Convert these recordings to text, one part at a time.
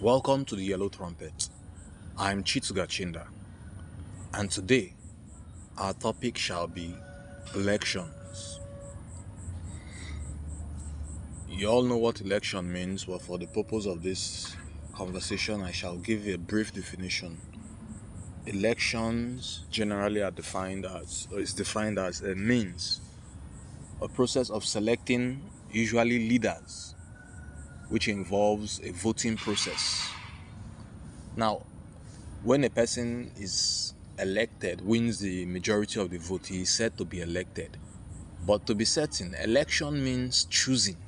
Welcome to the Yellow Trumpet. I'm Chitsuga Chinda, and today our topic shall be elections. You all know what election means, but for the purpose of this conversation, I shall give a brief definition. Elections generally is defined as a means, a process of selecting usually leaders, which involves a voting process. Now, when a person is elected, wins the majority of the vote, he is said to be elected. But to be certain, election means choosing.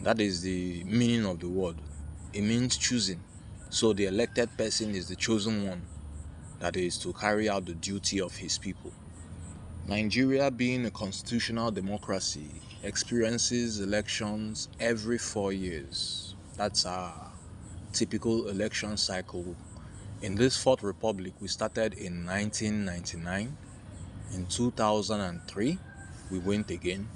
That is the meaning of the word. It means choosing. So the elected person is the chosen one, that is to carry out the duty of his people. Nigeria, being a constitutional democracy, experiences elections every 4 years. That's our typical election cycle. In this Fourth Republic, we started in 1999. In 2003, we went again.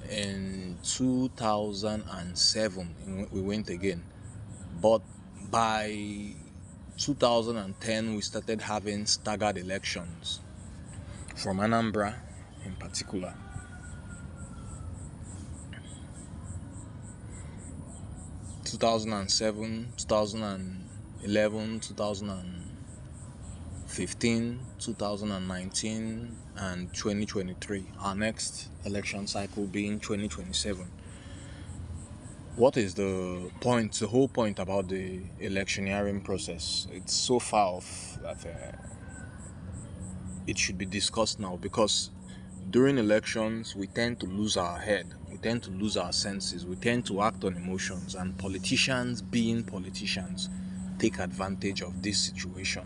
In 2007, we went again. But by 2010, we started having staggered elections from Anambra in particular. 2007, 2011, 2015, 2019, and 2023. Our next election cycle being 2027. What is the point, the whole point about the electioneering process? It's so far off that it should be discussed now, because during elections we tend to lose our head, we tend to lose our senses, we tend to act on emotions, and politicians, being politicians, take advantage of this situation.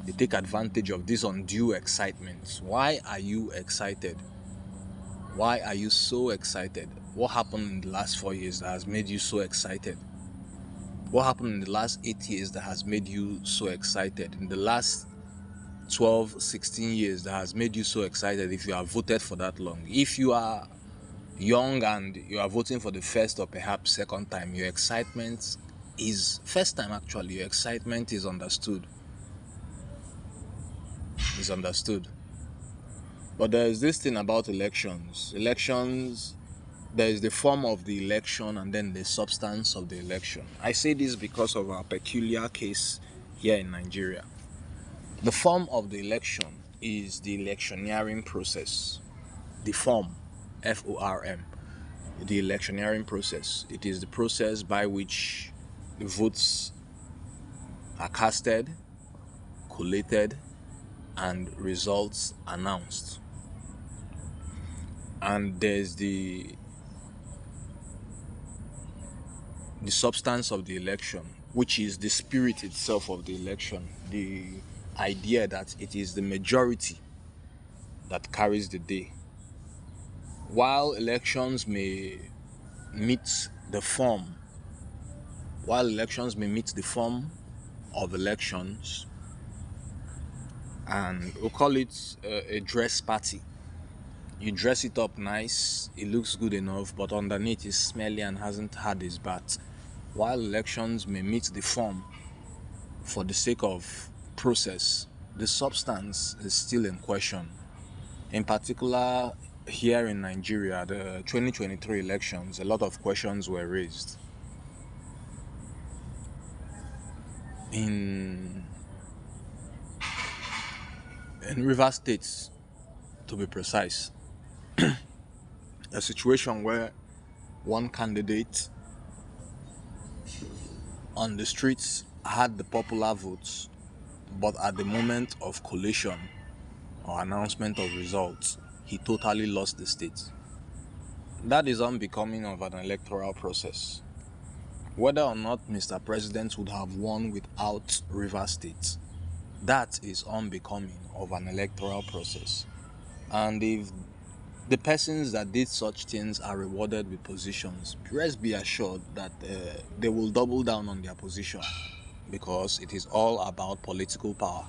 They take advantage of this undue excitement. Why are you excited? Why are you so excited? What happened in the last 4 years that has made you so excited? What happened in the last 8 years that has made you so excited? In the last 12, 16 years that has made you so excited if you have voted for that long? If you are young and you are voting for the first or perhaps second time, your excitement is first time actually, your excitement is understood. But there is this thing about elections. There is the form of the election and then the substance of the election. I say this because of our peculiar case here in Nigeria. The form of the election is the electioneering process. The form, FORM, the electioneering process. It is the process by which the votes are casted, collated, and results announced. And there's the substance of the election, which is the spirit itself of the election, the idea that it is the majority that carries the day. While elections may meet the form of elections, and we'll call it a dress party. You dress it up nice, it looks good enough, but underneath is smelly and hasn't had its bath. While elections may meet the form for the sake of process, the substance is still in question. In particular, here in Nigeria, the 2023 elections, a lot of questions were raised. In River State, to be precise, a situation where one candidate on the streets had the popular votes, but at the moment of collation or announcement of results, he totally lost the state. That is unbecoming of an electoral process. Whether or not Mr. President would have won without River State, that is unbecoming of an electoral process. And if the persons that did such things are rewarded with positions, rest be assured that they will double down on their position, because it is all about political power.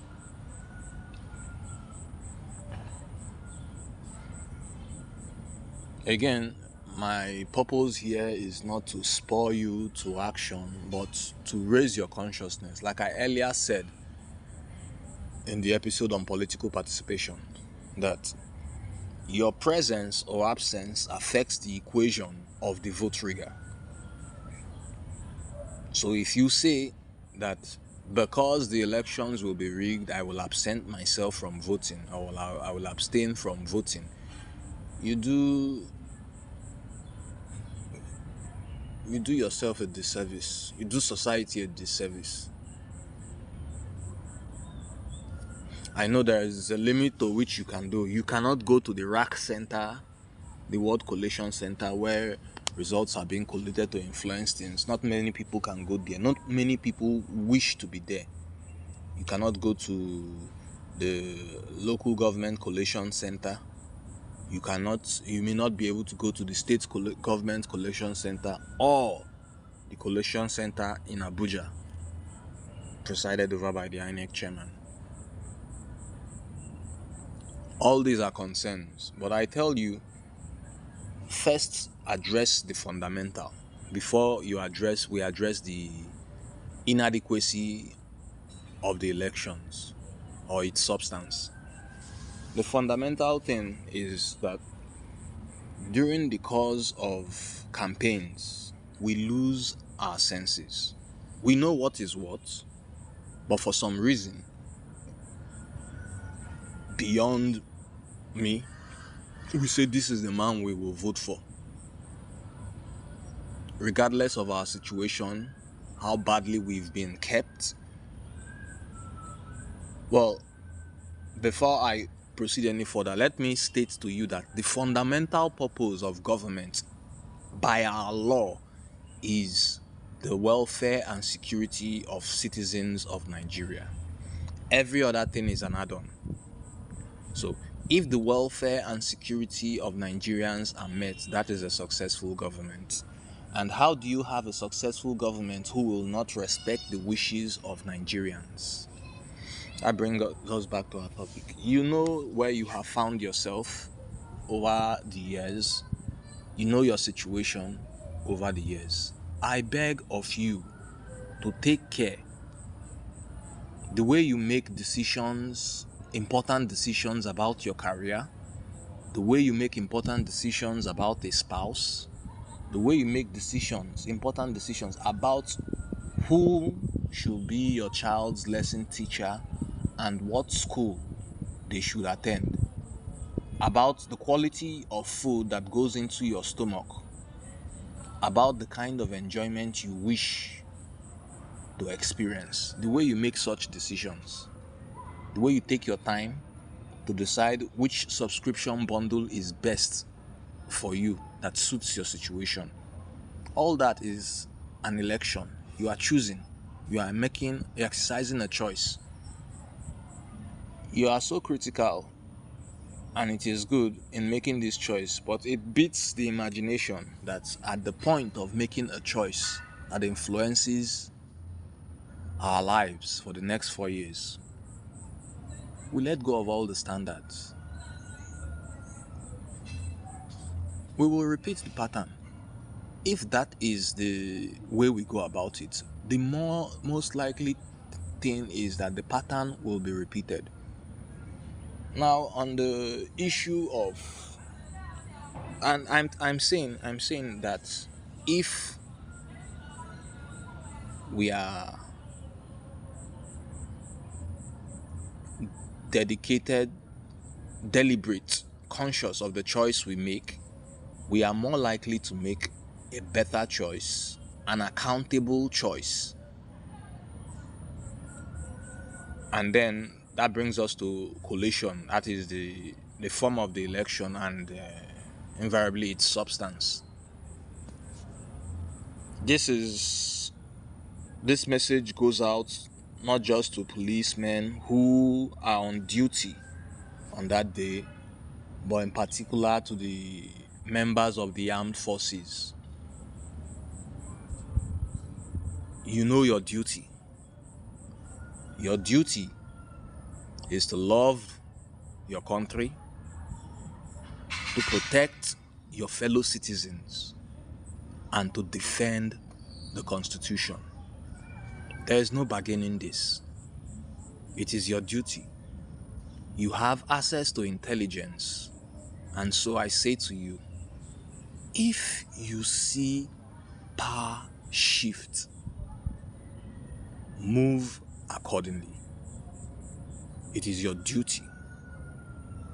Again, my purpose here is not to spur you to action, but to raise your consciousness. Like I earlier said in the episode on political participation, that your presence or absence affects the equation of the vote rigger. So if you say that because the elections will be rigged, I will absent myself from voting, or I will abstain from voting, you do yourself a disservice. You do society a disservice. I know there is a limit to which you can do. You cannot go to the rack center, the World Collation Center, where results are being collated to influence things. Not many people can go there. Not many people wish to be there. You cannot go to the local government collation center. You may not be able to go to the state government collation center or the collation center in Abuja, presided over by the INEC chairman. All these are concerns, but I tell you, first address the fundamental before we address the inadequacy of the elections or its substance. The fundamental thing is that during the course of campaigns, we lose our senses. We know what is what, but for some reason, beyond me, we say this is the man we will vote for. Regardless of our situation, how badly we've been kept. Well, before I proceed any further, let me state to you that the fundamental purpose of government by our law is the welfare and security of citizens of Nigeria. Every other thing is an add-on. So if the welfare and security of Nigerians are met, that is a successful government. And how do you have a successful government who will not respect the wishes of Nigerians? That brings us back to our topic. You know where you have found yourself over the years. You know your situation over the years. I beg of you to take care. The way you make decisions, important decisions about your career, the way you make important decisions about a spouse, the way you make important decisions about who should be your child's lesson teacher and what school they should attend, about the quality of food that goes into your stomach, about the kind of enjoyment you wish to experience, the way you make such decisions, the way you take your time to decide which subscription bundle is best for you that suits your situation. All that is an election. You are choosing. You are exercising a choice. You are so critical, and it is good in making this choice, but it beats the imagination that at the point of making a choice that influences our lives for the next 4 years, we let go of all the standards. We will repeat the pattern. If that is the way we go about it, the most likely thing is that the pattern will be repeated. Now, on the issue of, and I'm saying that if we are dedicated, deliberate, conscious of the choice we make, we are more likely to make a better choice, an accountable choice. And then that brings us to collation. That is the form of the election and invariably its substance. This message goes out not just to policemen who are on duty on that day, but in particular to the members of the armed forces. You know your duty. Your duty is to love your country, to protect your fellow citizens and to defend the Constitution. There is no bargaining this. It is your duty. You have access to intelligence. And so I say to you, if you see power shift, move accordingly. It is your duty.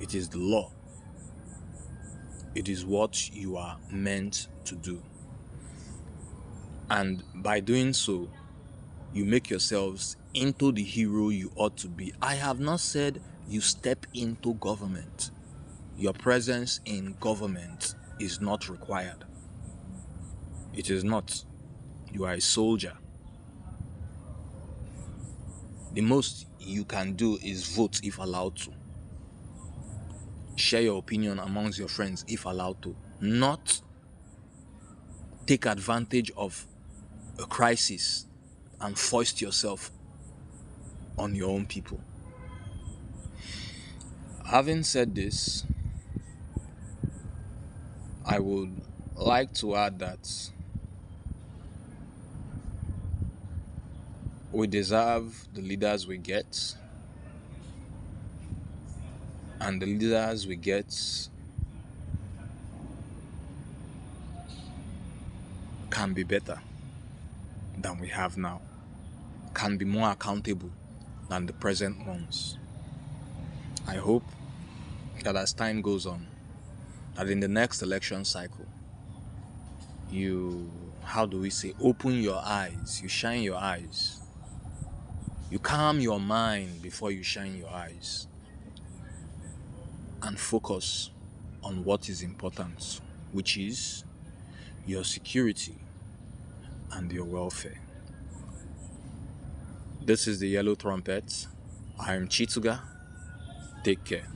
It is the law. It is what you are meant to do. And by doing so, you make yourselves into the hero you ought to be. I have not said you step into government. Your presence in government is not required. It is not. You are a soldier. The most you can do is vote if allowed to. Share your opinion amongst your friends if allowed to. Not take advantage of a crisis and foist yourself on your own people. Having said this, I would like to add that we deserve the leaders we get, and the leaders we get can be better than we have now, can be more accountable than the present ones. I hope that as time goes on, that in the next election cycle, you, open your eyes, you shine your eyes, you calm your mind before you shine your eyes, and focus on what is important, which is your security and your welfare. This is the Yellow Trumpet. I am Chituga. Take care.